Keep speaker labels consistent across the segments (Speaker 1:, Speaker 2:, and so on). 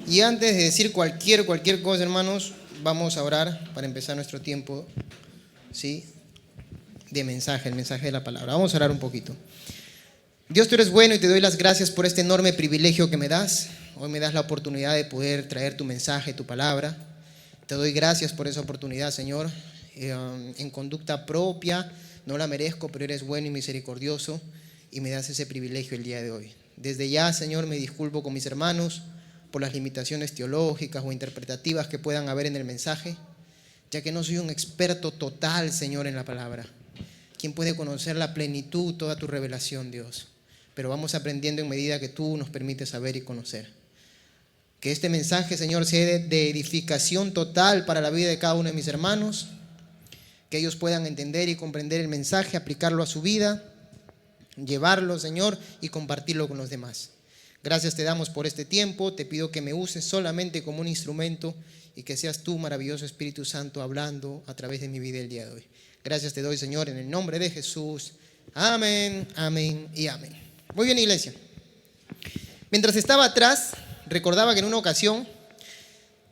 Speaker 1: Y antes de decir cualquier cosa, hermanos, vamos a orar para empezar nuestro tiempo, ¿sí?, de mensaje, el mensaje de la palabra. Vamos a orar un poquito. Dios, tú eres bueno y te doy las gracias por este enorme privilegio que me das. Hoy me das la oportunidad de poder traer tu mensaje, tu palabra. Te doy gracias por esa oportunidad, Señor. En conducta propia, no la merezco, pero eres bueno y misericordioso y me das ese privilegio el día de hoy. Desde ya, Señor, me disculpo con mis hermanos por las limitaciones teológicas o interpretativas que puedan haber en el mensaje, ya que no soy un experto total, Señor, en la palabra. ¿Quién puede conocer la plenitud, toda tu revelación, Dios? Pero vamos aprendiendo en medida que tú nos permites saber y conocer. Que este mensaje, Señor, sea de edificación total para la vida de cada uno de mis hermanos, que ellos puedan entender y comprender el mensaje, aplicarlo a su vida, llevarlo, Señor, y compartirlo con los demás. Gracias te damos por este tiempo. Te pido que me uses solamente como un instrumento y que seas tú, maravilloso Espíritu Santo, hablando a través de mi vida el día de hoy. Gracias te doy, Señor, en el nombre de Jesús. Amén, amén y amén. Muy bien, iglesia. Mientras estaba atrás, recordaba que en una ocasión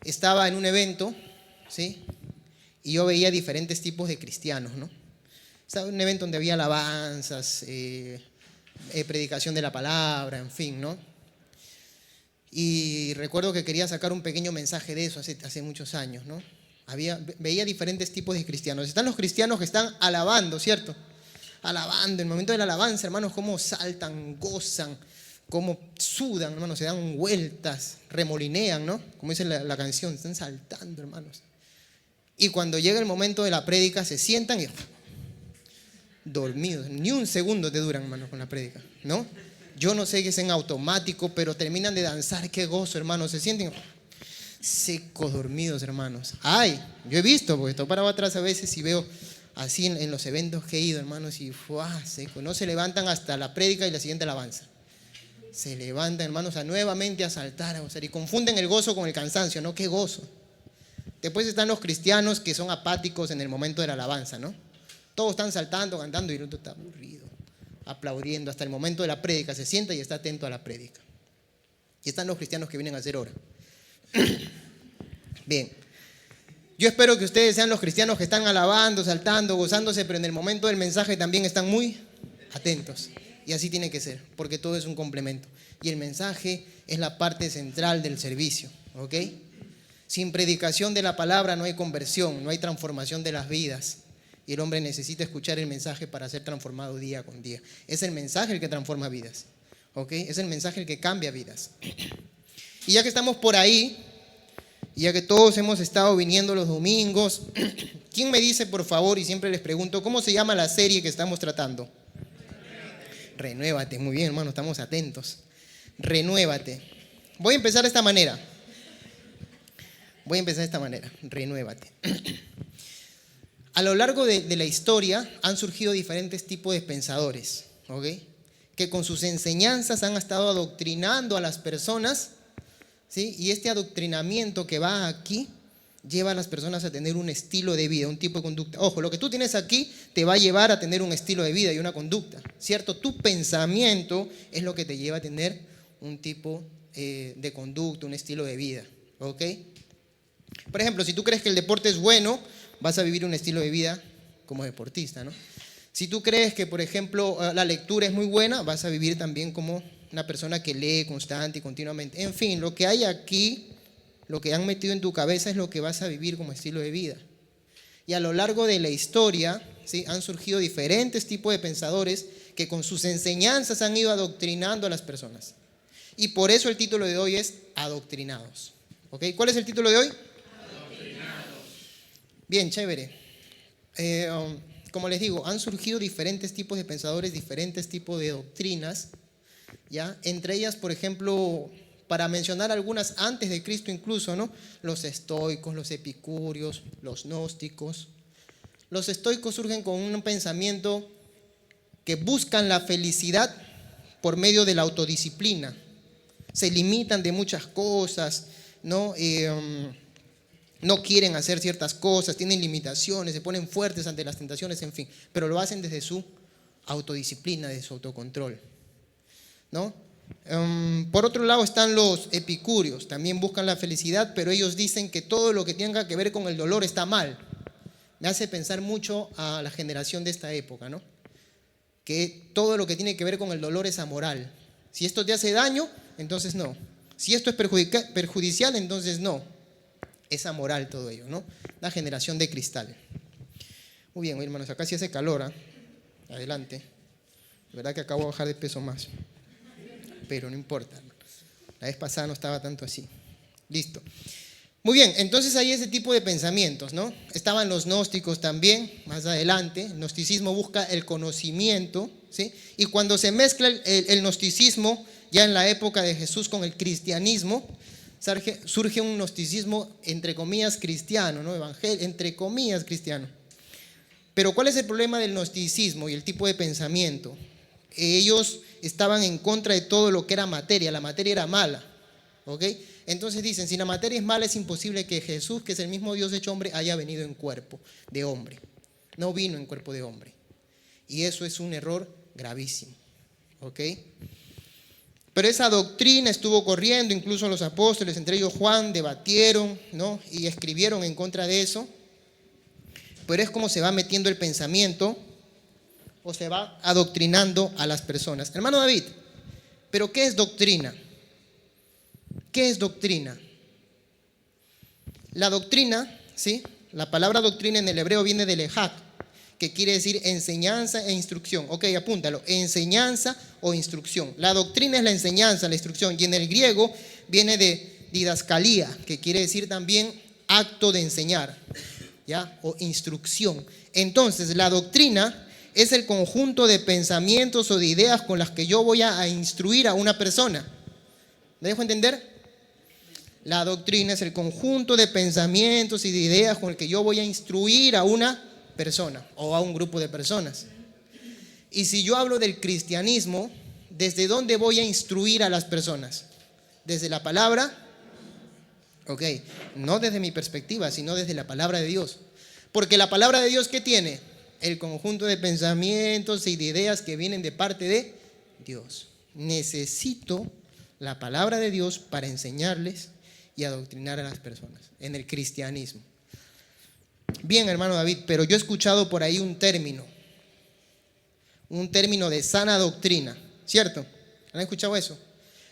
Speaker 1: estaba en un evento, ¿sí?, y yo veía diferentes tipos de cristianos, ¿no? Estaba en un evento donde había alabanzas, predicación de la palabra, en fin, ¿no? Y recuerdo que quería sacar un pequeño mensaje de eso hace muchos años, ¿no? Veía diferentes tipos de cristianos. Están los cristianos que están alabando, ¿cierto? Alabando, en el momento de la alabanza, hermanos, cómo saltan, gozan, cómo sudan, hermanos, se dan vueltas, remolinean, ¿no? Como dice la canción, están saltando, hermanos. Y cuando llega el momento de la prédica, se sientan y dormidos. Ni un segundo te duran, hermanos, con la prédica, ¿no? Yo no sé qué es en automático, pero terminan de danzar. Qué gozo, hermanos. Se sienten secos, dormidos, hermanos. Ay, yo he visto, porque estoy parado atrás a veces y veo así en los eventos que he ido, hermanos, y seco. No se levantan hasta la prédica y la siguiente alabanza. Se levantan, hermanos, nuevamente a saltar, a gozar, y confunden el gozo con el cansancio, ¿no? Qué gozo. Después están los cristianos que son apáticos en el momento de la alabanza, ¿no? Todos están saltando, cantando, y el otro está aburrido, aplaudiendo hasta el momento de la prédica, se sienta y está atento a la prédica. Y están los cristianos que vienen a hacer hora. Bien, yo espero que ustedes sean los cristianos que están alabando, saltando, gozándose, pero en el momento del mensaje también están muy atentos. Y así tiene que ser, porque todo es un complemento. Y el mensaje es la parte central del servicio, ¿ok? Sin predicación de la palabra no hay conversión, no hay transformación de las vidas. Y el hombre necesita escuchar el mensaje para ser transformado día con día. Es el mensaje el que transforma vidas, ¿ok? Es el mensaje el que cambia vidas. Y ya que estamos por ahí, y ya que todos hemos estado viniendo los domingos, ¿quién me dice, por favor, y siempre les pregunto, cómo se llama la serie que estamos tratando? Renuévate. Muy bien, hermano, estamos atentos. Renuévate. Voy a empezar de esta manera. Renuévate. A lo largo de la historia han surgido diferentes tipos de pensadores, ¿ok?, que con sus enseñanzas han estado adoctrinando a las personas, ¿sí? Y este adoctrinamiento que va aquí lleva a las personas a tener un estilo de vida, un tipo de conducta. Ojo, lo que tú tienes aquí te va a llevar a tener un estilo de vida y una conducta, ¿cierto? Tu pensamiento es lo que te lleva a tener un tipo de conducta, un estilo de vida, ¿ok? Por ejemplo, si tú crees que el deporte es bueno, vas a vivir un estilo de vida como deportista, ¿no? Si tú crees que, por ejemplo, la lectura es muy buena, vas a vivir también como una persona que lee constante y continuamente. En fin, lo que hay aquí, lo que han metido en tu cabeza es lo que vas a vivir como estilo de vida. Y a lo largo de la historia, ¿sí?, han surgido diferentes tipos de pensadores que con sus enseñanzas han ido adoctrinando a las personas. Y por eso el título de hoy es Adoctrinados. ¿Ok? ¿Cuál es el título de hoy? Bien, chévere. Como les digo, han surgido diferentes tipos de pensadores, diferentes tipos de doctrinas, ¿ya? Entre ellas, por ejemplo, para mencionar algunas antes de Cristo incluso, ¿no?, los estoicos, los epicúreos, los gnósticos. Los estoicos surgen con un pensamiento que buscan la felicidad por medio de la autodisciplina. Se limitan de muchas cosas, ¿no? no quieren hacer ciertas cosas, tienen limitaciones, se ponen fuertes ante las tentaciones, en fin, pero lo hacen desde su autodisciplina, desde su autocontrol, ¿no? Por otro lado están los epicúreos, también buscan la felicidad, pero ellos dicen que todo lo que tenga que ver con el dolor está mal. Me hace pensar mucho a la generación de esta época, ¿no? Que todo lo que tiene que ver con el dolor es amoral. Si esto te hace daño, entonces no. Si esto es perjudicial, entonces no. Es amoral todo ello, ¿no? La generación de cristal. Muy bien, hermanos, acá sí hace calor, ¿eh? Adelante. De verdad que acabo de bajar de peso más. Pero no importa. La vez pasada no estaba tanto así. Listo. Muy bien, entonces hay ese tipo de pensamientos, ¿no? Estaban los gnósticos también, más adelante. El gnosticismo busca el conocimiento, ¿sí? Y cuando se mezcla el gnosticismo, ya en la época de Jesús, con el cristianismo, surge un gnosticismo, entre comillas, cristiano, ¿no? Entre comillas, cristiano. Pero ¿cuál es el problema del gnosticismo y el tipo de pensamiento? Ellos estaban en contra de todo lo que era materia. La materia era mala, ¿ok? Entonces dicen, si la materia es mala, es imposible que Jesús, que es el mismo Dios hecho hombre, haya venido en cuerpo de hombre. No vino en cuerpo de hombre. Y eso es un error gravísimo, ¿ok? Pero esa doctrina estuvo corriendo, incluso los apóstoles, entre ellos Juan, debatieron, ¿no? Y escribieron en contra de eso. Pero es como se va metiendo el pensamiento o se va adoctrinando a las personas. Hermano David, ¿pero qué es doctrina? ¿Qué es doctrina? La doctrina, ¿sí? La palabra doctrina en el hebreo viene del ejak, que quiere decir enseñanza e instrucción. Ok, apúntalo, enseñanza o instrucción. La doctrina es la enseñanza, la instrucción, y en el griego viene de didascalía, que quiere decir también acto de enseñar, ¿ya? O instrucción. Entonces, la doctrina es el conjunto de pensamientos o de ideas con las que yo voy a instruir a una persona. ¿Me dejo entender? La doctrina es el conjunto de pensamientos y de ideas con el que yo voy a instruir a una persona o a un grupo de personas. Y si yo hablo del cristianismo, ¿desde dónde voy a instruir a las personas? ¿Desde la palabra? Ok, no desde mi perspectiva, sino desde la palabra de Dios. Porque la palabra de Dios, ¿qué tiene? El conjunto de pensamientos y de ideas que vienen de parte de Dios. Necesito la palabra de Dios para enseñarles y adoctrinar a las personas en el cristianismo. Bien, hermano David, pero yo he escuchado por ahí un término de sana doctrina, ¿cierto? ¿Han escuchado eso?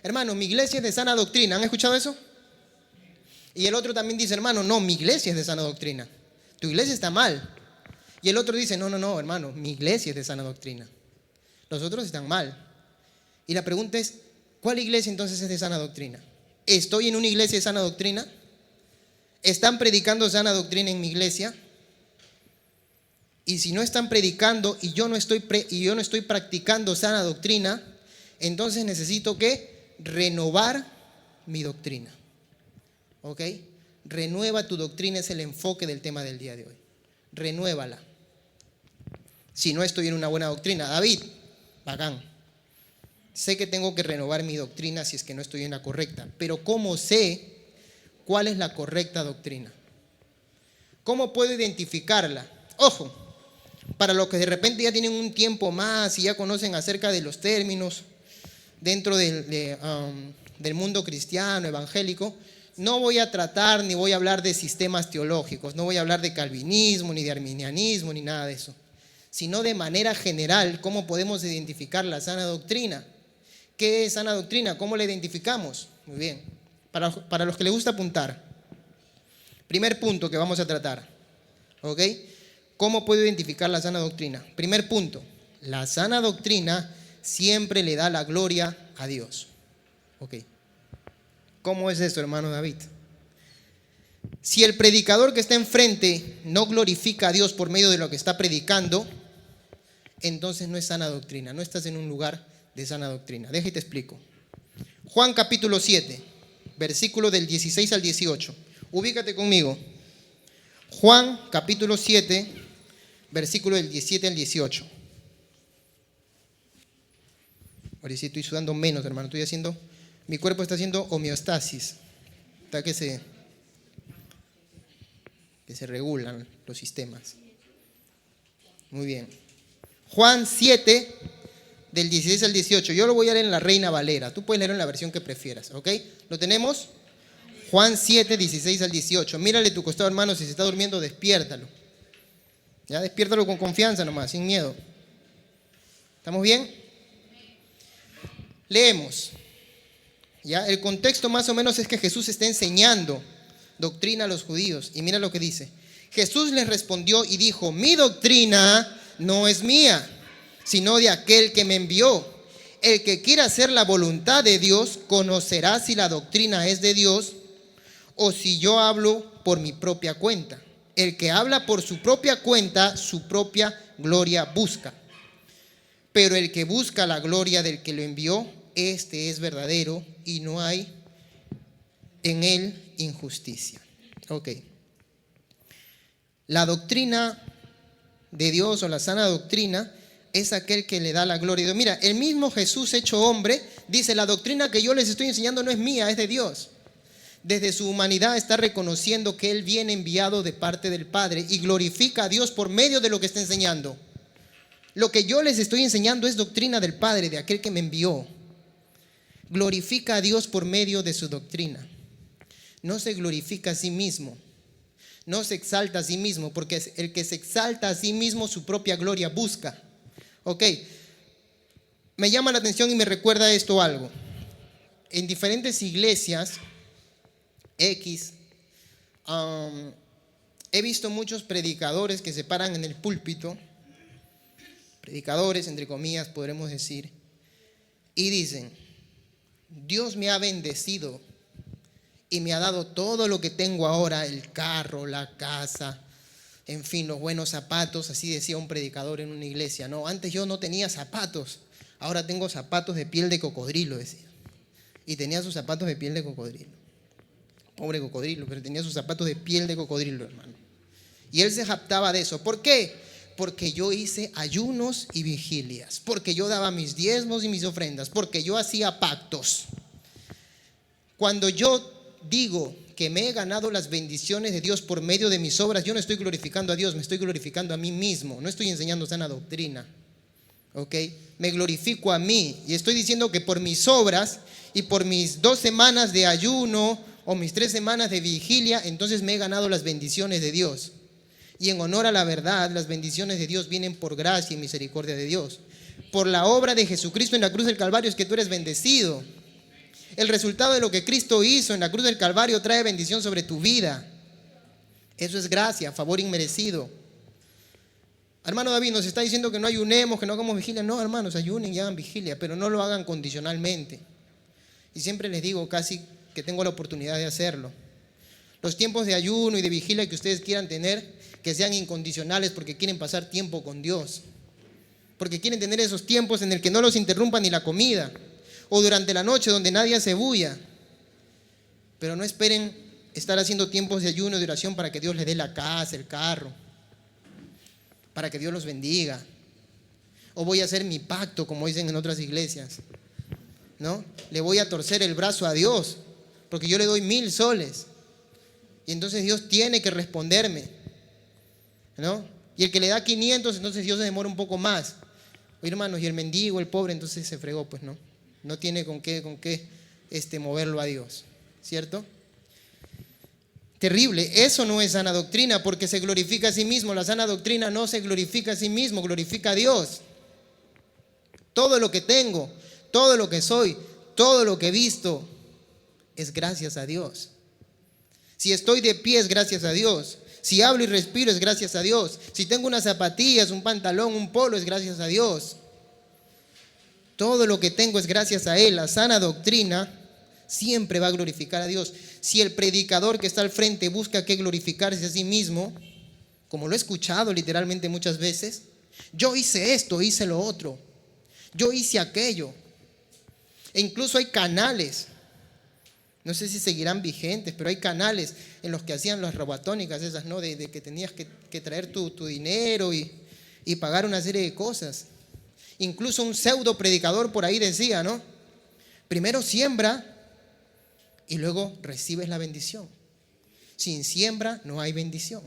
Speaker 1: Hermano, mi iglesia es de sana doctrina, ¿han escuchado eso? Y el otro también dice, hermano, no, mi iglesia es de sana doctrina, tu iglesia está mal. Y el otro dice, no, hermano, mi iglesia es de sana doctrina, los otros están mal. Y la pregunta es, ¿cuál iglesia entonces es de sana doctrina? ¿Estoy en una iglesia de sana doctrina? ¿Están predicando sana doctrina en mi iglesia? Y si no están predicando y yo no estoy practicando sana doctrina, entonces necesito ¿qué? Renovar mi doctrina. ¿Ok? Renueva tu doctrina, es el enfoque del tema del día de hoy. Renuévala. Si no estoy en una buena doctrina, David, bacán. Sé que tengo que renovar mi doctrina si es que no estoy en la correcta, pero ¿cómo sé cuál es la correcta doctrina? ¿Cómo puedo identificarla? Ojo, para los que de repente ya tienen un tiempo más y ya conocen acerca de los términos dentro del mundo cristiano, evangélico, no voy a tratar ni voy a hablar de sistemas teológicos, no voy a hablar de calvinismo, ni de arminianismo, ni nada de eso, sino de manera general, cómo podemos identificar la sana doctrina. ¿Qué es sana doctrina? ¿Cómo la identificamos? Muy bien, para los que les gusta apuntar, primer punto que vamos a tratar, ¿ok? ¿Cómo puedo identificar la sana doctrina? Primer punto, la sana doctrina siempre le da la gloria a Dios. ¿Ok? ¿Cómo es esto, hermano David? Si el predicador que está enfrente no glorifica a Dios por medio de lo que está predicando, entonces no es sana doctrina, no estás en un lugar de sana doctrina. Déjate te explico. Juan capítulo 7, versículo del 16 al 18. Ubícate conmigo. Juan capítulo 7, versículo del 17 al 18. Ahora sí estoy sudando menos, hermano. Mi cuerpo está haciendo homeostasis. Está que se... que se regulan los sistemas. Muy bien. Juan 7, del 16 al 18. Yo lo voy a leer en la Reina Valera. Tú puedes leerlo en la versión que prefieras, ¿ok? ¿Lo tenemos? Juan 7, 16 al 18. Mírale a tu costado, hermano, si se está durmiendo, despiértalo. Ya, despiértalo con confianza nomás, sin miedo. ¿Estamos bien? Leemos. Ya, el contexto más o menos es que Jesús está enseñando doctrina a los judíos. Y mira lo que dice. Jesús les respondió y dijo: mi doctrina no es mía, sino de aquel que me envió. El que quiera hacer la voluntad de Dios conocerá si la doctrina es de Dios o si yo hablo por mi propia cuenta. El que habla por su propia cuenta, su propia gloria busca. Pero el que busca la gloria del que lo envió, este es verdadero y no hay en él injusticia. Ok. La doctrina de Dios o la sana doctrina es aquel que le da la gloria a Dios. Mira, el mismo Jesús hecho hombre dice: la doctrina que yo les estoy enseñando no es mía, es de Dios. Desde su humanidad está reconociendo que Él viene enviado de parte del Padre y glorifica a Dios por medio de lo que está enseñando. Lo que yo les estoy enseñando es doctrina del Padre, de aquel que me envió. Glorifica a Dios por medio de su doctrina. No se glorifica a sí mismo. No se exalta a sí mismo, porque el que se exalta a sí mismo su propia gloria busca. Ok, me llama la atención y me recuerda esto algo. En diferentes iglesias he visto muchos predicadores que se paran en el púlpito, predicadores entre comillas podremos decir, y dicen: Dios me ha bendecido y me ha dado todo lo que tengo ahora, el carro, la casa, en fin, los buenos zapatos. Así decía un predicador en una iglesia. No, antes yo no tenía zapatos, ahora tengo zapatos de piel de cocodrilo, decía. Y tenía sus zapatos de piel de cocodrilo. Pobre cocodrilo, pero tenía sus zapatos de piel de cocodrilo, hermano. Y él se jactaba de eso. ¿Por qué? Porque yo hice ayunos y vigilias, porque yo daba mis diezmos y mis ofrendas, porque yo hacía pactos. Cuando yo digo que me he ganado las bendiciones de Dios por medio de mis obras, yo no estoy glorificando a Dios, me estoy glorificando a mí mismo. No estoy enseñando sana doctrina, ¿ok? Me glorifico a mí y estoy diciendo que por mis obras y por mis 2 semanas de ayuno o mis 3 semanas de vigilia, entonces me he ganado las bendiciones de Dios. Y en honor a la verdad, las bendiciones de Dios vienen por gracia y misericordia de Dios. Por la obra de Jesucristo en la cruz del Calvario es que tú eres bendecido. El resultado de lo que Cristo hizo en la cruz del Calvario trae bendición sobre tu vida. Eso es gracia, favor inmerecido. Hermano David nos está diciendo que no ayunemos, que no hagamos vigilia. No, hermanos, ayunen y hagan vigilia, pero no lo hagan condicionalmente. Y siempre les digo, casi que tengo la oportunidad de hacerlo. Los tiempos de ayuno y de vigilia que ustedes quieran tener, que sean incondicionales, porque quieren pasar tiempo con Dios, porque quieren tener esos tiempos en el que no los interrumpa ni la comida, o durante la noche donde nadie hace bulla. Pero no esperen estar haciendo tiempos de ayuno y de oración para que Dios les dé la casa, el carro, para que Dios los bendiga, o voy a hacer mi pacto, como dicen en otras iglesias, ¿no? Le voy a torcer el brazo a Dios porque yo le doy 1000 soles y entonces Dios tiene que responderme, ¿no? Y el que le da 500, entonces Dios se demora un poco más. Oye, hermanos, y el mendigo, el pobre, entonces se fregó, pues no tiene con qué moverlo a Dios, ¿cierto? Terrible. Eso no es sana doctrina, porque se glorifica a sí mismo. La sana doctrina no se glorifica a sí mismo, glorifica a Dios. Todo lo que tengo, todo lo que soy, todo lo que he visto es gracias a Dios. Si estoy de pie es gracias a Dios. Si hablo y respiro es gracias a Dios. Si tengo unas zapatillas, un pantalón, un polo es gracias a Dios. Todo lo que tengo es gracias a Él. La sana doctrina siempre va a glorificar a Dios. Si el predicador que está al frente busca que glorificarse a sí mismo, como lo he escuchado literalmente muchas veces, yo hice esto, hice lo otro, yo hice aquello. E incluso hay canales, no sé si seguirán vigentes, pero hay canales en los que hacían las robatónicas esas, ¿no? De que tenías que traer tu dinero y pagar una serie de cosas. Incluso un pseudo predicador por ahí decía, ¿no? Primero siembra y luego recibes la bendición. sin siembra no hay bendición.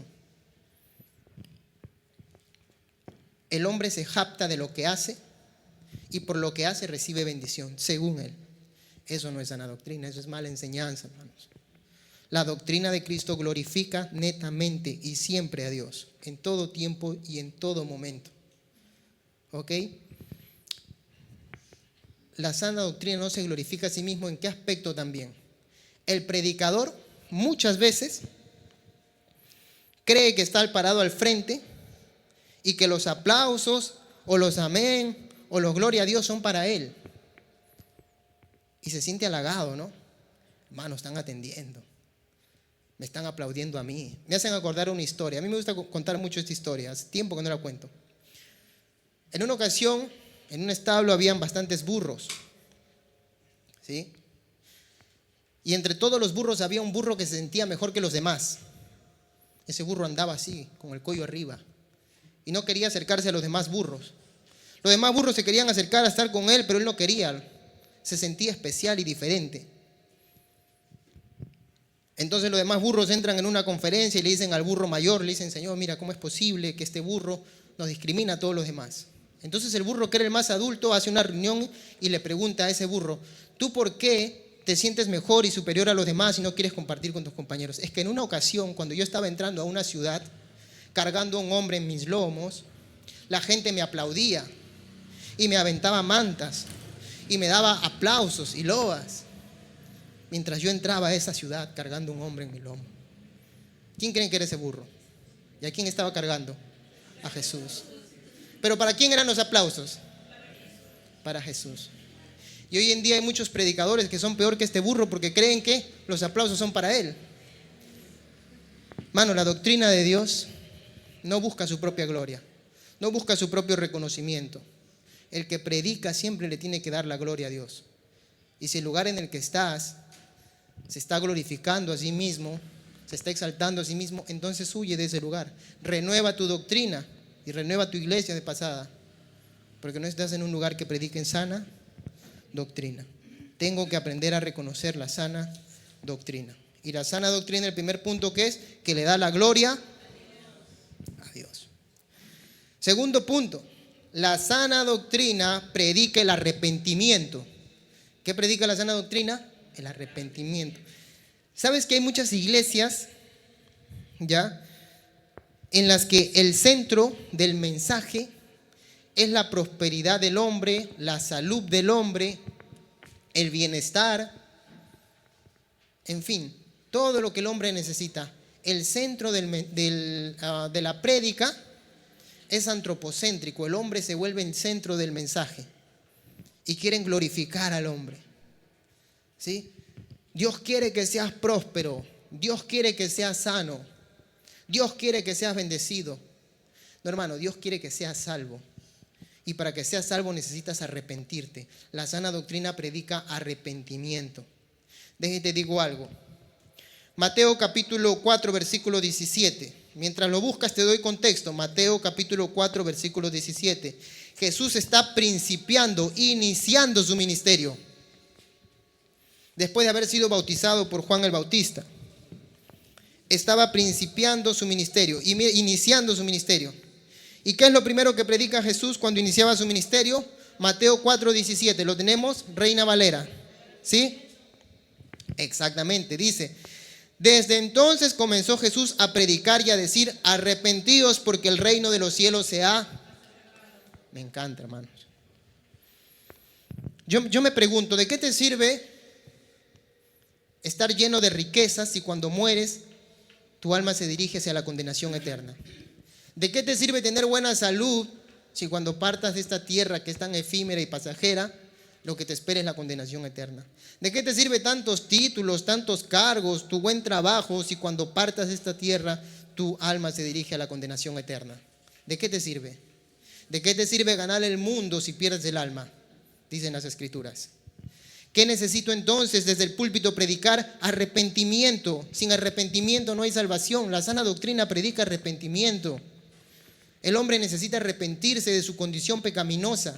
Speaker 1: El hombre se jacta de lo que hace y por lo que hace recibe bendición, según él. Eso no es sana doctrina, eso es mala enseñanza, hermanos. La doctrina de Cristo glorifica netamente y siempre a Dios, en todo tiempo y en todo momento. ¿Ok? La sana doctrina no se glorifica a sí mismo. ¿En qué aspecto también? El predicador muchas veces cree que está parado al frente y que los aplausos o los amén o los gloria a Dios son para él. Y se siente halagado, ¿no? Hermanos, están atendiendo. Me están aplaudiendo a mí. Me hacen acordar una historia. A mí me gusta contar mucho esta historia. Hace tiempo que no la cuento. En una ocasión, en un establo habían bastantes burros. ¿Sí? Y entre todos los burros había un burro que se sentía mejor que los demás. Ese burro andaba así, con el cuello arriba. Y no quería acercarse a los demás burros. Los demás burros se querían acercar a estar con él, pero él no quería. Se sentía especial y diferente. Entonces los demás burros entran en una conferencia y le dicen al burro mayor, le dicen: Señor, mira, ¿cómo es posible que este burro nos discrimina a todos los demás? Entonces el burro, que era el más adulto, hace una reunión y le pregunta a ese burro: ¿tú por qué te sientes mejor y superior a los demás y no quieres compartir con tus compañeros? Es que en una ocasión, cuando yo estaba entrando a una ciudad, cargando a un hombre en mis lomos, la gente me aplaudía y me aventaba mantas y me daba aplausos y loas mientras yo entraba a esa ciudad cargando un hombre en mi lomo. ¿Quién creen que era ese burro? ¿Y a quién estaba cargando? A Jesús. ¿Pero para quién eran los aplausos? Para Jesús. Y hoy en día hay muchos predicadores que son peor que este burro porque creen que los aplausos son para él. Mano, la doctrina de Dios no busca su propia gloria, no busca su propio reconocimiento. El que predica siempre le tiene que dar la gloria a Dios. Y si el lugar en el que estás se está glorificando a sí mismo, se está exaltando a sí mismo, entonces huye de ese lugar. Renueva tu doctrina y renueva tu iglesia de pasada, porque no estás en un lugar que predique en sana doctrina. Tengo que aprender a reconocer la sana doctrina. Y la sana doctrina, el primer punto, que es que le da la gloria a Dios. Segundo punto, la sana doctrina predica el arrepentimiento. ¿Qué predica la sana doctrina? El arrepentimiento. ¿Sabes que hay muchas iglesias ya en las que el centro del mensaje es la prosperidad del hombre, la salud del hombre, el bienestar, en fin, todo lo que el hombre necesita? El centro de la prédica es antropocéntrico. El hombre se vuelve el centro del mensaje y quieren glorificar al hombre. ¿Sí? Dios quiere que seas próspero, Dios quiere que seas sano, Dios quiere que seas bendecido. No, hermano, Dios quiere que seas salvo. Y para que seas salvo necesitas arrepentirte. La sana doctrina predica arrepentimiento. Déjate, te digo algo. Mateo capítulo 4, versículo 17. Mientras lo buscas te doy contexto. Mateo capítulo 4, versículo 17. Jesús está iniciando su ministerio. Después de haber sido bautizado por Juan el Bautista. Estaba iniciando su ministerio. ¿Y qué es lo primero que predica Jesús cuando iniciaba su ministerio? Mateo 4:17. ¿Lo tenemos? Reina Valera. ¿Sí? Exactamente. Dice: desde entonces comenzó Jesús a predicar y a decir: arrepentíos porque el reino de los cielos se ha... Me encanta, hermanos. Yo me pregunto, ¿de qué te sirve estar lleno de riquezas si cuando mueres tu alma se dirige hacia la condenación eterna? ¿De qué te sirve tener buena salud si cuando partas de esta tierra que es tan efímera y pasajera, lo que te espera es la condenación eterna? ¿De qué te sirve tantos títulos, tantos cargos, tu buen trabajo si cuando partas de esta tierra tu alma se dirige a la condenación eterna? ¿De qué te sirve? ¿De qué te sirve ganar el mundo si pierdes el alma? Dicen las Escrituras. ¿Qué necesito entonces desde el púlpito predicar? Arrepentimiento. Sin arrepentimiento no hay salvación. La sana doctrina predica arrepentimiento. El hombre necesita arrepentirse de su condición pecaminosa.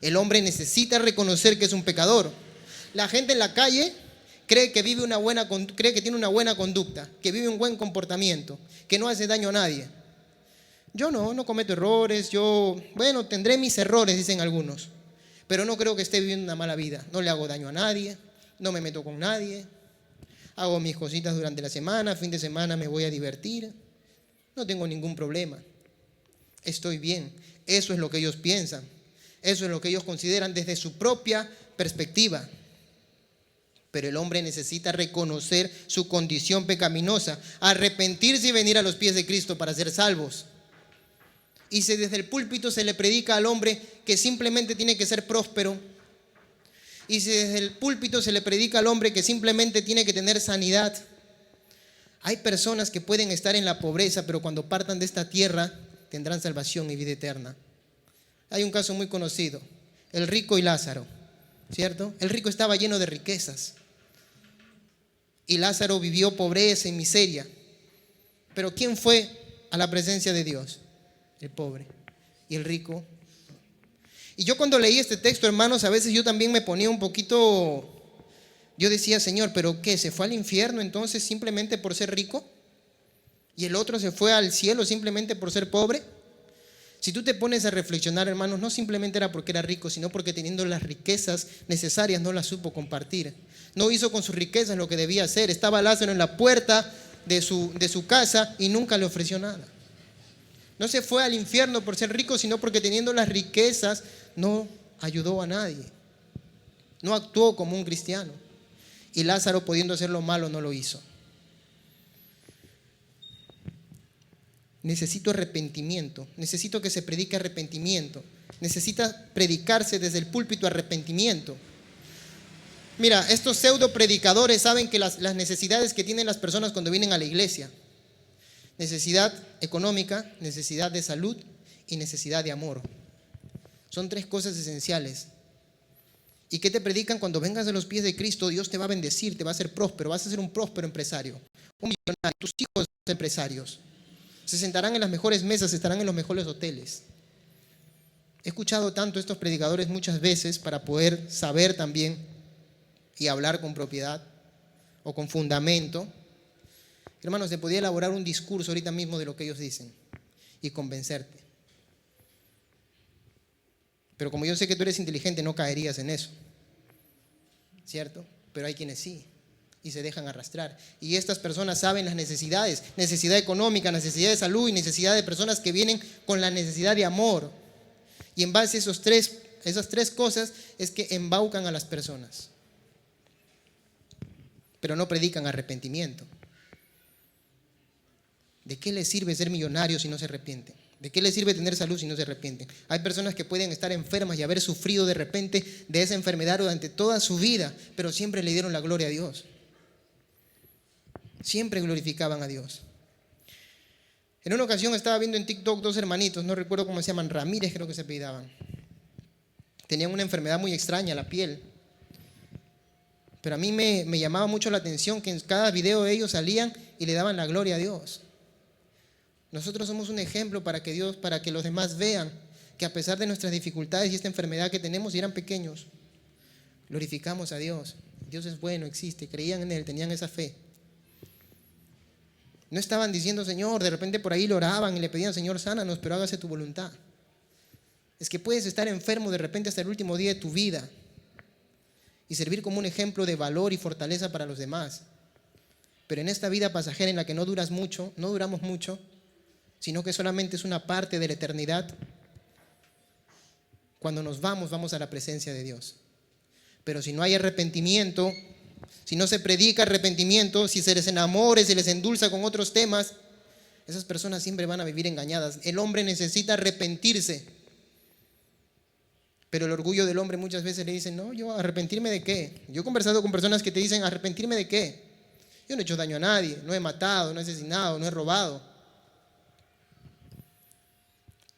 Speaker 1: El hombre necesita reconocer que es un pecador. La gente en la calle cree que tiene una buena conducta, que vive un buen comportamiento, que no hace daño a nadie. Yo no cometo errores, tendré mis errores, dicen algunos, pero no creo que esté viviendo una mala vida. No le hago daño a nadie, no me meto con nadie, hago mis cositas durante la semana, fin de semana me voy a divertir, no tengo ningún problema, estoy bien. Eso es lo que ellos piensan, eso es lo que ellos consideran desde su propia perspectiva. Pero el hombre necesita reconocer su condición pecaminosa, arrepentirse y venir a los pies de Cristo para ser salvos. Y si desde el púlpito se le predica al hombre que simplemente tiene que ser próspero, y si desde el púlpito se le predica al hombre que simplemente tiene que tener sanidad, hay personas que pueden estar en la pobreza, pero cuando partan de esta tierra tendrán salvación y vida eterna. Hay un caso muy conocido, el rico y Lázaro, ¿cierto? El rico estaba lleno de riquezas y Lázaro vivió pobreza y miseria. Pero ¿quién fue a la presencia de Dios? El pobre. Y el rico. Y yo cuando leí este texto, hermanos, a veces yo también me ponía un poquito, yo decía, Señor, ¿pero qué? ¿Se fue al infierno entonces simplemente por ser rico? ¿Y el otro se fue al cielo simplemente por ser pobre? Si tú te pones a reflexionar, hermanos, no simplemente era porque era rico, sino porque teniendo las riquezas necesarias no las supo compartir. No hizo con sus riquezas lo que debía hacer. Estaba Lázaro en la puerta de su casa y nunca le ofreció nada. No se fue al infierno por ser rico, sino porque teniendo las riquezas no ayudó a nadie. No actuó como un cristiano. Y Lázaro, pudiendo hacer lo malo, no lo hizo. Necesito arrepentimiento. Necesito que se predique arrepentimiento. Necesita predicarse desde el púlpito arrepentimiento. Mira, estos pseudo predicadores saben que las necesidades que tienen las personas cuando vienen a la iglesia: necesidad económica, necesidad de salud y necesidad de amor. Son 3 cosas esenciales. ¿Y qué te predican? Cuando vengas a los pies de Cristo, Dios te va a bendecir, te va a hacer próspero, vas a ser un próspero empresario, un millonario, tus hijos son empresarios. Se sentarán en las mejores mesas, estarán en los mejores hoteles. He escuchado tanto a estos predicadores muchas veces para poder saber también y hablar con propiedad o con fundamento. Hermanos, se podía elaborar un discurso ahorita mismo de lo que ellos dicen y convencerte. Pero como yo sé que tú eres inteligente, no caerías en eso, ¿cierto? Pero hay quienes sí, y se dejan arrastrar. Y estas personas saben las necesidades: necesidad económica, necesidad de salud y necesidad de personas que vienen con la necesidad de amor. Y en base a esas tres cosas es que embaucan a las personas. Pero no predican arrepentimiento. ¿De qué les sirve ser millonarios si no se arrepienten? ¿De qué les sirve tener salud si no se arrepienten? Hay personas que pueden estar enfermas y haber sufrido de repente de esa enfermedad durante toda su vida, pero siempre le dieron la gloria a Dios. Siempre glorificaban a Dios. En una ocasión estaba viendo en TikTok 2 hermanitos, no recuerdo cómo se llaman, Ramírez creo que se apellidaban. Tenían una enfermedad muy extraña, la piel. Pero a mí me llamaba mucho la atención que en cada video ellos salían y le daban la gloria a Dios. Nosotros somos un ejemplo para que los demás vean que a pesar de nuestras dificultades y esta enfermedad que tenemos, y eran pequeños, glorificamos a Dios. Dios es bueno, existe, creían en Él, tenían esa fe. No estaban diciendo, Señor, de repente por ahí le oraban y le pedían, Señor, sánanos, pero hágase tu voluntad. Es que puedes estar enfermo de repente hasta el último día de tu vida y servir como un ejemplo de valor y fortaleza para los demás. Pero en esta vida pasajera en la que no duramos mucho, sino que solamente es una parte de la eternidad, cuando nos vamos a la presencia de Dios. Pero si no hay arrepentimiento, si no se predica arrepentimiento, si se les enamora, se les endulza con otros temas, esas personas siempre van a vivir engañadas. El hombre necesita arrepentirse. Pero el orgullo del hombre muchas veces le dicen, no, yo arrepentirme de qué. Yo he conversado con personas que te dicen, arrepentirme de qué. Yo no he hecho daño a nadie, no he matado, no he asesinado, no he robado.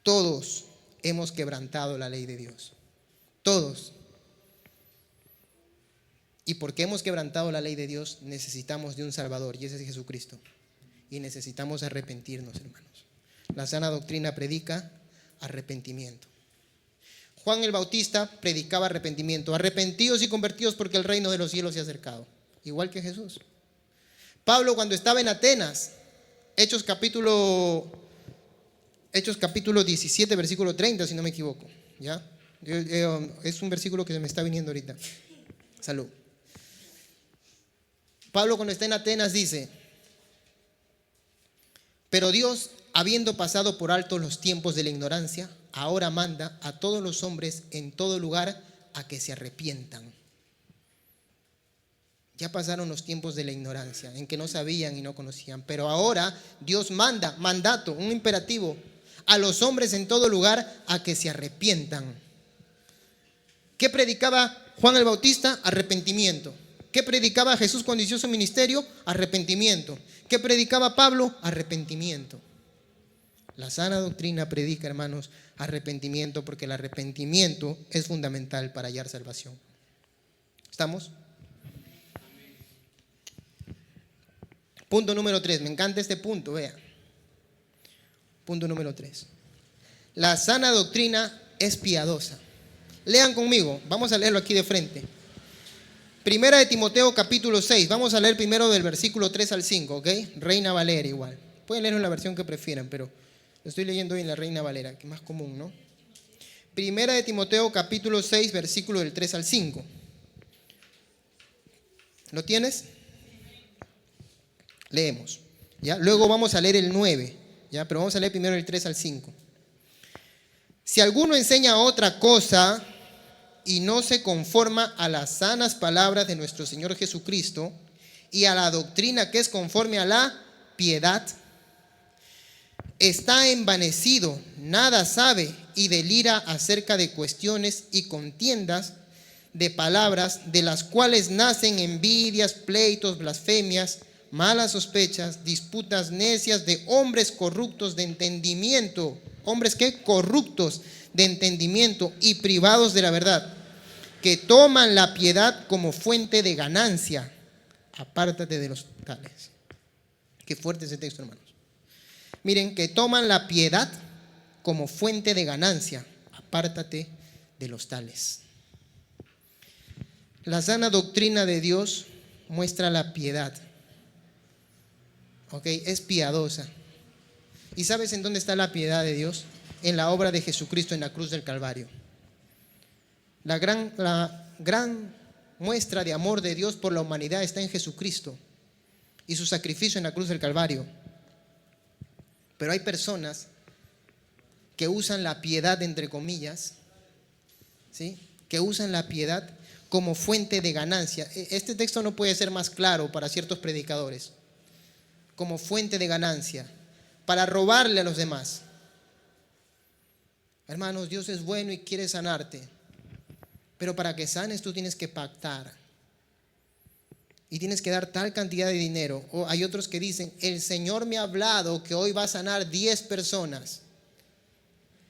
Speaker 1: Todos hemos quebrantado la ley de Dios. Todos. Y porque hemos quebrantado la ley de Dios, necesitamos de un Salvador, y ese es Jesucristo. Y necesitamos arrepentirnos, hermanos. La sana doctrina predica arrepentimiento. Juan el Bautista predicaba arrepentimiento. Arrepentidos y convertidos porque el reino de los cielos se ha acercado. igual que Jesús. Pablo cuando estaba en Atenas, Hechos capítulo 17, versículo 30, si no me equivoco, ¿ya? Es un versículo que se me está viniendo ahorita. Salud. Pablo cuando está en Atenas dice: pero Dios, habiendo pasado por alto los tiempos de la ignorancia, ahora manda a todos los hombres en todo lugar a que se arrepientan. Ya pasaron los tiempos de la ignorancia, en que no sabían y no conocían, pero ahora Dios manda, mandato, un imperativo, a los hombres en todo lugar a que se arrepientan. ¿Qué predicaba Juan el Bautista? Arrepentimiento. ¿Qué predicaba Jesús cuando inició su ministerio? Arrepentimiento. ¿Qué predicaba Pablo? Arrepentimiento. La sana doctrina predica, hermanos, arrepentimiento, porque el arrepentimiento es fundamental para hallar salvación. ¿Estamos? Punto número 3. Me encanta este punto, vea. Punto número 3. La sana doctrina es piadosa. Lean conmigo, vamos a leerlo aquí de frente. Primera de Timoteo capítulo 6, vamos a leer primero del versículo 3 al 5, ¿ok? Reina Valera igual. Pueden leerlo en la versión que prefieran, pero lo estoy leyendo hoy en la Reina Valera, que es más común, ¿no? Primera de Timoteo capítulo 6, versículo del 3 al 5. ¿Lo tienes? Leemos, ¿ya? Luego vamos a leer el 9, ¿ya? Pero vamos a leer primero el 3 al 5. Si alguno enseña otra cosa y no se conforma a las sanas palabras de nuestro Señor Jesucristo y a la doctrina que es conforme a la piedad, está envanecido, nada sabe y delira acerca de cuestiones y contiendas de palabras, de las cuales nacen envidias, pleitos, blasfemias, malas sospechas, disputas necias de hombres corruptos de entendimiento. ¿Hombres qué? Corruptos de entendimiento y privados de la verdad, que toman la piedad como fuente de ganancia. Apártate de los tales. Qué fuerte ese texto, hermanos. Miren, que toman la piedad como fuente de ganancia. Apártate de los tales. La sana doctrina de Dios muestra la piedad. ¿Ok? Es piadosa. ¿Y sabes en dónde está la piedad de Dios? En la obra de Jesucristo en la cruz del Calvario. La gran muestra de amor de Dios por la humanidad está en Jesucristo y su sacrificio en la cruz del Calvario. Pero hay personas que usan la piedad, entre comillas, ¿sí? Que usan la piedad como fuente de ganancia. Este texto no puede ser más claro para ciertos predicadores. Como fuente de ganancia, para robarle a los demás. Hermanos, Dios es bueno y quiere sanarte, pero para que sanes tú tienes que pactar y tienes que dar tal cantidad de dinero. O hay otros que dicen: el Señor me ha hablado que hoy va a sanar 10 personas,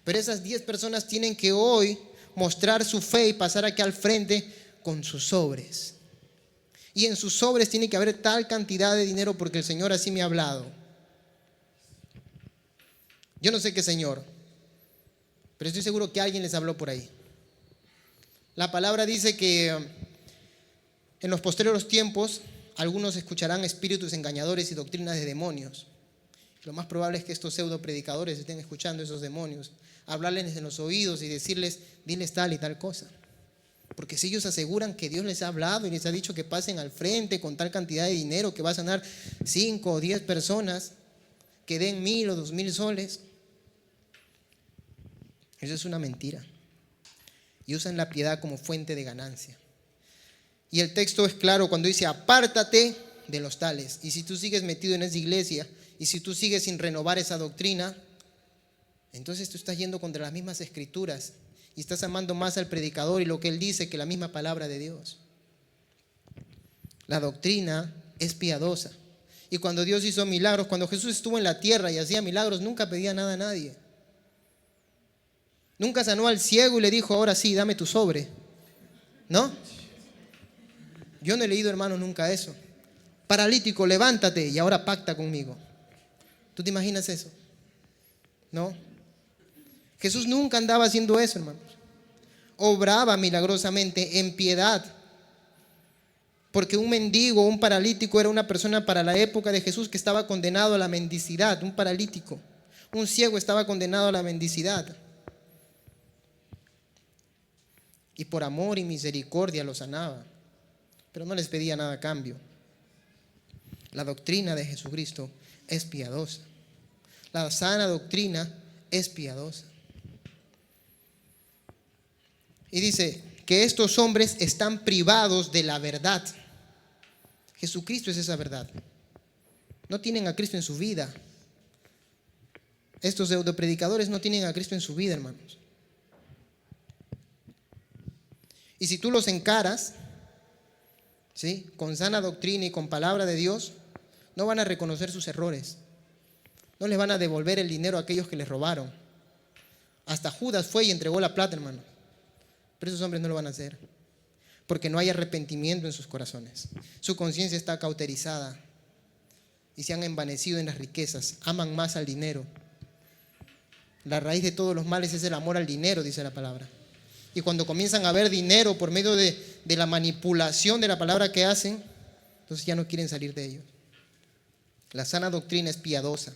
Speaker 1: pero esas 10 personas tienen que hoy mostrar su fe y pasar aquí al frente con sus sobres. Y en sus sobres tiene que haber tal cantidad de dinero porque el Señor así me ha hablado. Yo no sé qué Señor, pero estoy seguro que alguien les habló por ahí. La palabra dice que en los posteriores tiempos algunos escucharán espíritus engañadores y doctrinas de demonios. Lo más probable es que estos pseudo predicadores estén escuchando a esos demonios, hablarles en los oídos y decirles: diles tal y tal cosa. Porque si ellos aseguran que Dios les ha hablado y les ha dicho que pasen al frente con tal cantidad de dinero, que va a sanar 5 o 10 personas, que den 1,000 o 2,000 soles, eso es una mentira. Y usan la piedad como fuente de ganancia. Y el texto es claro cuando dice: apártate de los tales. Y si tú sigues metido en esa iglesia y si tú sigues sin renovar esa doctrina, entonces tú estás yendo contra las mismas escrituras y estás amando más al predicador y lo que él dice que la misma palabra de Dios. La doctrina es piadosa. Y cuando Dios hizo milagros, cuando Jesús estuvo en la tierra y hacía milagros, nunca pedía nada a nadie. Nunca sanó al ciego y le dijo: ahora sí, dame tu sobre. ¿No? Yo no he leído, hermano, nunca eso. Paralítico, levántate y ahora pacta conmigo. ¿Tú te imaginas eso? ¿No? Jesús nunca andaba haciendo eso, hermanos. Obraba milagrosamente en piedad. Porque un mendigo, un paralítico era una persona para la época de Jesús que estaba condenado a la mendicidad, un paralítico. Un ciego estaba condenado a la mendicidad. Y por amor y misericordia los sanaba, pero no les pedía nada a cambio. La doctrina de Jesucristo es piadosa. La sana doctrina es piadosa. Y dice que estos hombres están privados de la verdad. Jesucristo es esa verdad. No tienen a Cristo en su vida. Estos pseudopredicadores no tienen a Cristo en su vida, hermanos. Y si tú los encaras, ¿sí?, con sana doctrina y con palabra de Dios, no van a reconocer sus errores. No les van a devolver el dinero a aquellos que les robaron. Hasta Judas fue y entregó la plata, hermano. Pero esos hombres no lo van a hacer, porque no hay arrepentimiento en sus corazones. Su conciencia está cauterizada y se han envanecido en las riquezas. Aman más al dinero. La raíz de todos los males es el amor al dinero, dice la palabra. Y cuando comienzan a ver dinero por medio de la manipulación de la palabra que hacen, entonces ya no quieren salir de ellos. La sana doctrina es piadosa,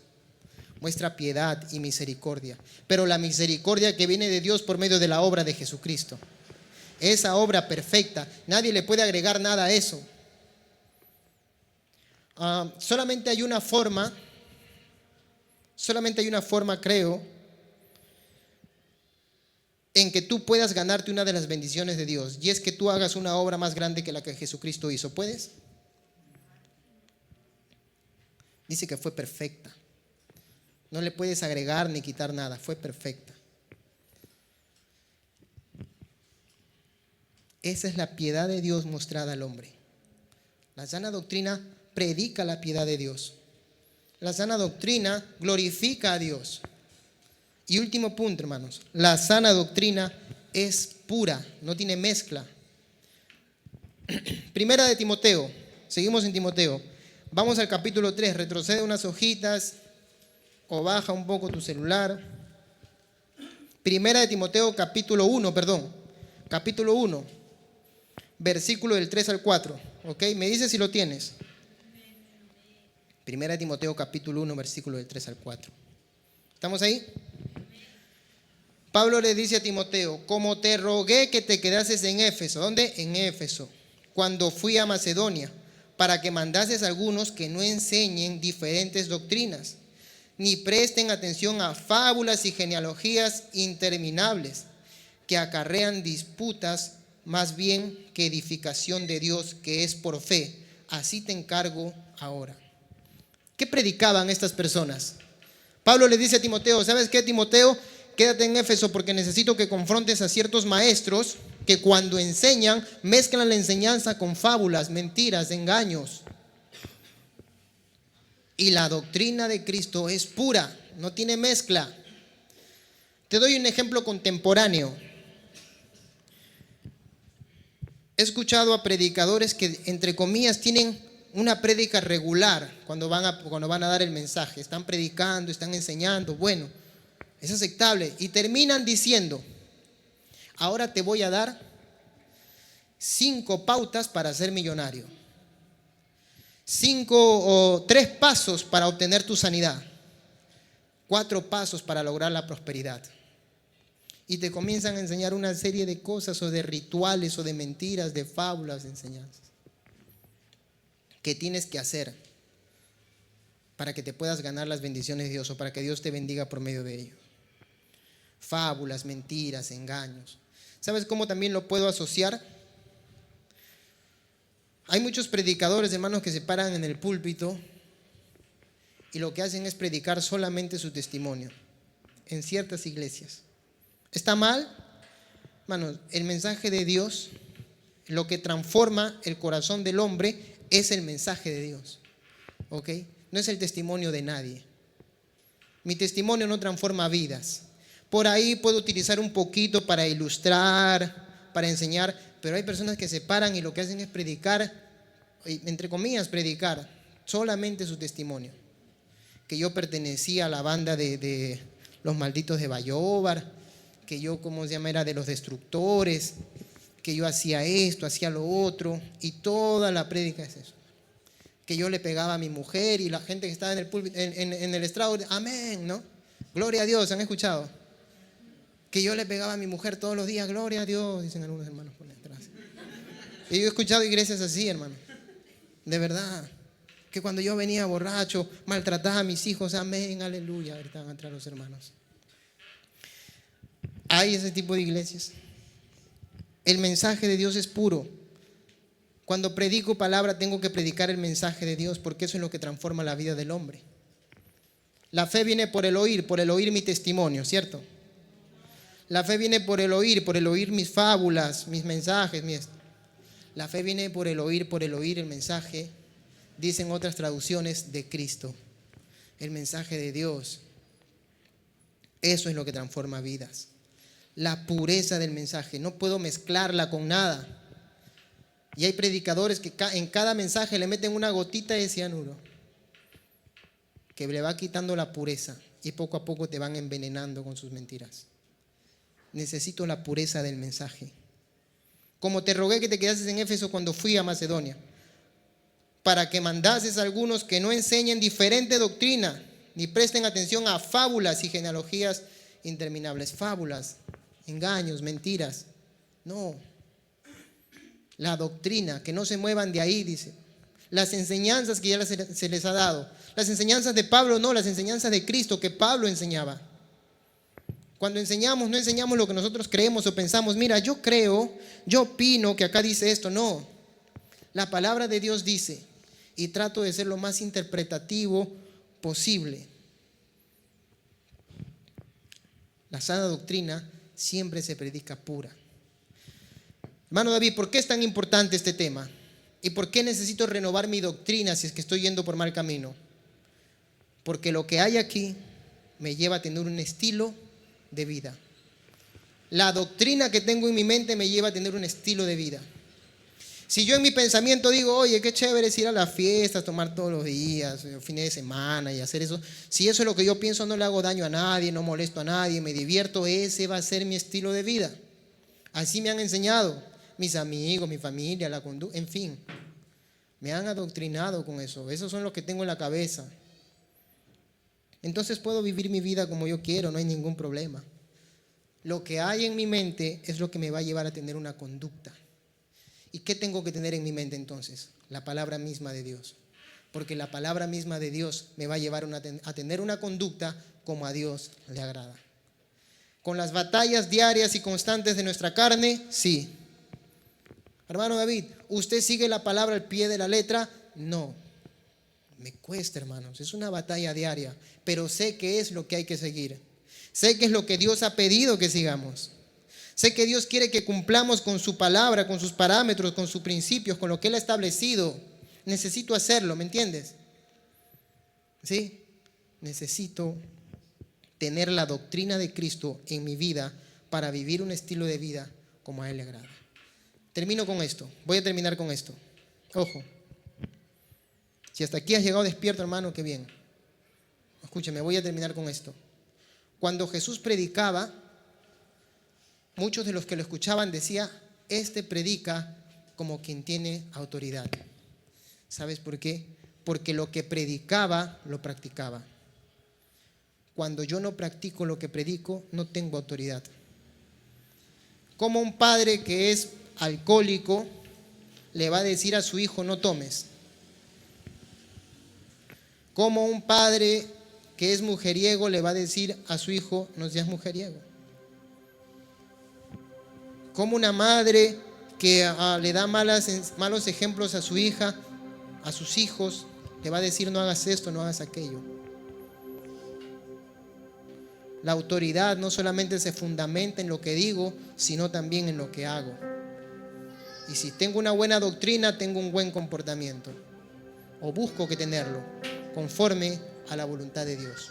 Speaker 1: muestra piedad y misericordia, pero la misericordia que viene de Dios por medio de la obra de Jesucristo. Esa obra perfecta, nadie le puede agregar nada a eso. Solamente hay una forma, creo, en que tú puedas ganarte una de las bendiciones de Dios, y es que tú hagas una obra más grande que la que Jesucristo hizo. ¿Puedes? Dice que fue perfecta. No le puedes agregar ni quitar nada, fue perfecta. Esa es la piedad de Dios mostrada al hombre. La sana doctrina predica la piedad de Dios. La sana doctrina glorifica a Dios. Y último punto, hermanos, la sana doctrina es pura, no tiene mezcla. Primera de Timoteo, seguimos en Timoteo. Vamos al capítulo 3, retrocede unas hojitas o baja un poco tu celular. Primera de Timoteo, capítulo 1, versículo del 3 al 4. ¿Ok? Me dices si lo tienes. Primera de Timoteo, capítulo 1, versículo del 3 al 4. ¿Estamos ahí? Pablo le dice a Timoteo: como te rogué que te quedases en Éfeso. ¿Dónde? En Éfeso. Cuando fui a Macedonia, para que mandases a algunos que no enseñen diferentes doctrinas, ni presten atención a fábulas y genealogías interminables, que acarrean disputas más bien que edificación de Dios, que es por fe. Así te encargo ahora. ¿Qué predicaban estas personas? Pablo le dice a Timoteo: ¿sabes qué, Timoteo? Quédate en Éfeso porque necesito que confrontes a ciertos maestros que cuando enseñan mezclan la enseñanza con fábulas, mentiras, engaños. Y la doctrina de Cristo es pura, no tiene mezcla. Te doy un ejemplo contemporáneo. He escuchado a predicadores que, entre comillas, tienen una prédica regular cuando van a dar el mensaje. Están predicando, están enseñando, bueno, es aceptable. Y terminan diciendo: ahora te voy a dar 5 pautas para ser millonario. 3 pasos para obtener tu sanidad. 4 pasos para lograr la prosperidad. Y te comienzan a enseñar una serie de cosas, o de rituales, o de mentiras, de fábulas, de enseñanzas que tienes que hacer para que te puedas ganar las bendiciones de Dios, o para que Dios te bendiga por medio de ello. Fábulas, mentiras, engaños. ¿Sabes cómo también lo puedo asociar? Hay muchos predicadores, hermanos, que se paran en el púlpito y lo que hacen es predicar solamente su testimonio en ciertas iglesias. ¿Está mal? Hermanos, el mensaje de Dios, lo que transforma el corazón del hombre es el mensaje de Dios. ¿Ok? No es el testimonio de nadie. Mi testimonio no transforma vidas. Por ahí puedo utilizar un poquito para ilustrar, para enseñar, pero hay personas que se paran y lo que hacen es predicar, entre comillas, predicar solamente su testimonio. Que yo pertenecía a la banda de los malditos de Bayóvar, que yo, era de los destructores, que yo hacía esto, hacía lo otro, y toda la prédica es eso. Que yo le pegaba a mi mujer y la gente que estaba en el púlpito, en el estrado, amén, ¿no? Gloria a Dios, ¿han escuchado? Que yo le pegaba a mi mujer todos los días, gloria a Dios, dicen algunos hermanos por detrás. Y yo he escuchado iglesias así, hermano, de verdad. Que cuando yo venía borracho, maltrataba a mis hijos, amén, aleluya, ahorita van a entrar los hermanos. Hay ese tipo de iglesias. El mensaje de Dios es puro. Cuando predico palabra tengo que predicar el mensaje de Dios, porque eso es lo que transforma la vida del hombre. La fe viene por el oír mi testimonio, ¿cierto? La fe viene por el oír mis fábulas, mis mensajes. La fe viene por el oír el mensaje, dicen otras traducciones, de Cristo, el mensaje de Dios. Eso es lo que transforma vidas. La pureza del mensaje, no puedo mezclarla con nada. Y hay predicadores que en cada mensaje le meten una gotita de cianuro que le va quitando la pureza y poco a poco te van envenenando con sus mentiras. Necesito la pureza del mensaje. Como te rogué que te quedases en Éfeso cuando fui a Macedonia, para que mandases a algunos que no enseñen diferente doctrina, ni presten atención a fábulas y genealogías interminables. Fábulas, engaños, mentiras. No. La doctrina, que no se muevan de ahí, dice. Las enseñanzas que ya se les ha dado. Las enseñanzas de Pablo, no, las enseñanzas de Cristo que Pablo enseñaba. Cuando enseñamos, no enseñamos lo que nosotros creemos o pensamos. Mira, yo creo, yo opino que acá dice esto. No. La palabra de Dios dice, y trato de ser lo más interpretativo posible. La sana doctrina siempre se predica pura. Hermano David, ¿por qué es tan importante este tema? ¿Y por qué necesito renovar mi doctrina si es que estoy yendo por mal camino? Porque lo que hay aquí me lleva a tener un estilo de vida. La doctrina que tengo en mi mente me lleva a tener un estilo de vida. Si yo en mi pensamiento digo, oye, qué chévere es ir a las fiestas, tomar todos los días, fines de semana y hacer eso. Si eso es lo que yo pienso, no le hago daño a nadie, no molesto a nadie, me divierto, ese va a ser mi estilo de vida. Así me han enseñado mis amigos, mi familia, la conducta, en fin. Me han adoctrinado con eso. Esos son los que tengo en la cabeza. Entonces puedo vivir mi vida como yo quiero, no hay ningún problema. Lo que hay en mi mente es lo que me va a llevar a tener una conducta. ¿Y qué tengo que tener en mi mente entonces? La palabra misma de Dios. Porque la palabra misma de Dios me va a llevar a tener una conducta como a Dios le agrada. ¿Con las batallas diarias y constantes de nuestra carne? Sí. Hermano David, ¿usted sigue la palabra al pie de la letra? No. Me cuesta, hermanos. Es una batalla diaria. Pero sé que es lo que hay que seguir. Sé que es lo que Dios ha pedido que sigamos. Sé que Dios quiere que cumplamos con su palabra, con sus parámetros, con sus principios, con lo que Él ha establecido. Necesito hacerlo, ¿me entiendes? ¿Sí? Necesito tener la doctrina de Cristo en mi vida para vivir un estilo de vida como a Él le agrada. Termino con esto. Voy a terminar con esto. Ojo. Si hasta aquí has llegado despierto, hermano, qué bien. Escúchame, voy a terminar con esto. Cuando Jesús predicaba, muchos de los que lo escuchaban decían, este predica como quien tiene autoridad. ¿Sabes por qué? Porque lo que predicaba, lo practicaba. Cuando yo no practico lo que predico, no tengo autoridad. Como un padre que es alcohólico le va a decir a su hijo, no tomes. Como un padre que es mujeriego le va a decir a su hijo, no seas mujeriego. Como una madre que le da malos ejemplos a su hija, a sus hijos, le va a decir, no hagas esto, no hagas aquello. La autoridad no solamente se fundamenta en lo que digo, sino también en lo que hago. Y si tengo una buena doctrina, tengo un buen comportamiento. O busco que tenerlo, conforme a la voluntad de Dios.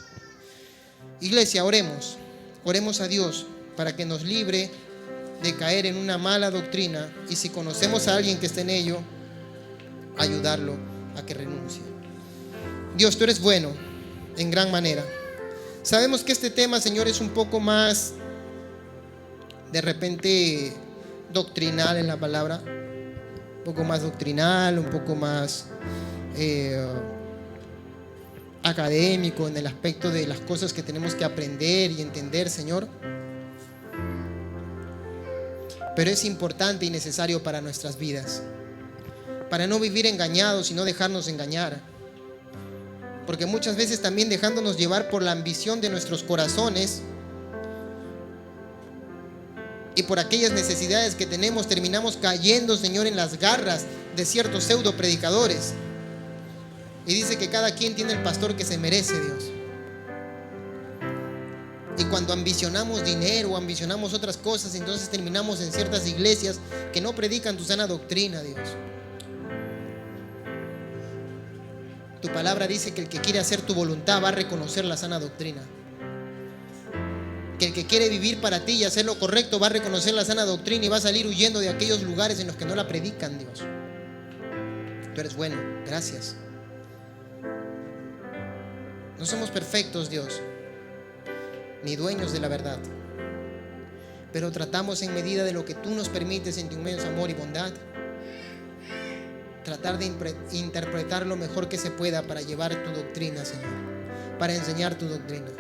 Speaker 1: Iglesia, oremos. Oremos a Dios para que nos libre de caer en una mala doctrina. Y si conocemos a alguien que esté en ello, ayudarlo a que renuncie. Dios, tú eres bueno en gran manera. Sabemos que este tema, Señor, es un poco más de repente doctrinal en la palabra, un poco más doctrinal, un poco más académico en el aspecto de las cosas que tenemos que aprender y entender, Señor. Pero es importante y necesario para nuestras vidas, para no vivir engañados y no dejarnos engañar. Porque muchas veces también dejándonos llevar por la ambición de nuestros corazones y por aquellas necesidades que tenemos, terminamos cayendo, Señor, en las garras de ciertos pseudo predicadores. Y dice que cada quien tiene el pastor que se merece, Dios. Y cuando ambicionamos dinero o ambicionamos otras cosas, entonces terminamos en ciertas iglesias que no predican tu sana doctrina, Dios. Tu palabra dice que el que quiere hacer tu voluntad va a reconocer la sana doctrina. Que el que quiere vivir para ti y hacer lo correcto va a reconocer la sana doctrina y va a salir huyendo de aquellos lugares en los que no la predican, Dios. Tú eres bueno, gracias. No somos perfectos, Dios, ni dueños de la verdad, pero tratamos en medida de lo que tú nos permites en tu inmenso amor y bondad, tratar de interpretar lo mejor que se pueda para llevar tu doctrina, Señor, para enseñar tu doctrina,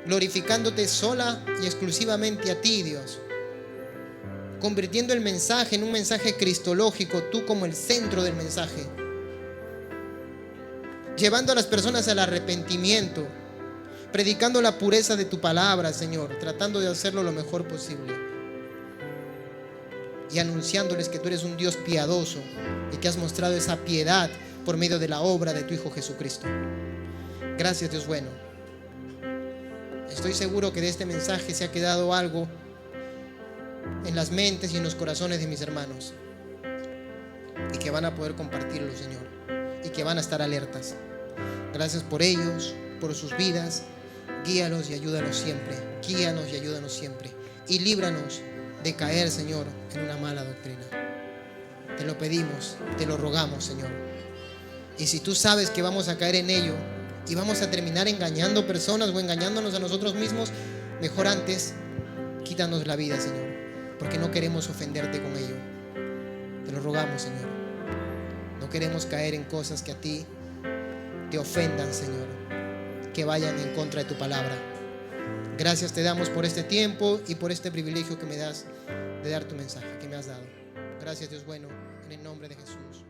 Speaker 1: glorificándote sola y exclusivamente a ti, Dios, convirtiendo el mensaje en un mensaje cristológico, tú como el centro del mensaje, llevando a las personas al arrepentimiento, predicando la pureza de tu palabra, Señor, tratando de hacerlo lo mejor posible y anunciándoles que tú eres un Dios piadoso y que has mostrado esa piedad por medio de la obra de tu Hijo Jesucristo. Gracias, Dios bueno. Estoy seguro que de este mensaje se ha quedado algo en las mentes y en los corazones de mis hermanos y que van a poder compartirlo, Señor, y que van a estar alertas. Gracias por ellos, por sus vidas. Guíalos y ayúdanos siempre. Guíanos y ayúdanos siempre. Y líbranos de caer, Señor, en una mala doctrina. Te lo pedimos, te lo rogamos, Señor. Y si tú sabes que vamos a caer en ello y vamos a terminar engañando personas o engañándonos a nosotros mismos, mejor antes quítanos la vida, Señor, porque no queremos ofenderte con ello. Te lo rogamos, Señor. No queremos caer en cosas que a ti te ofendan, Señor, que vayan en contra de tu palabra. Gracias te damos por este tiempo y por este privilegio que me das de dar tu mensaje que me has dado. Gracias, Dios bueno, en el nombre de Jesús.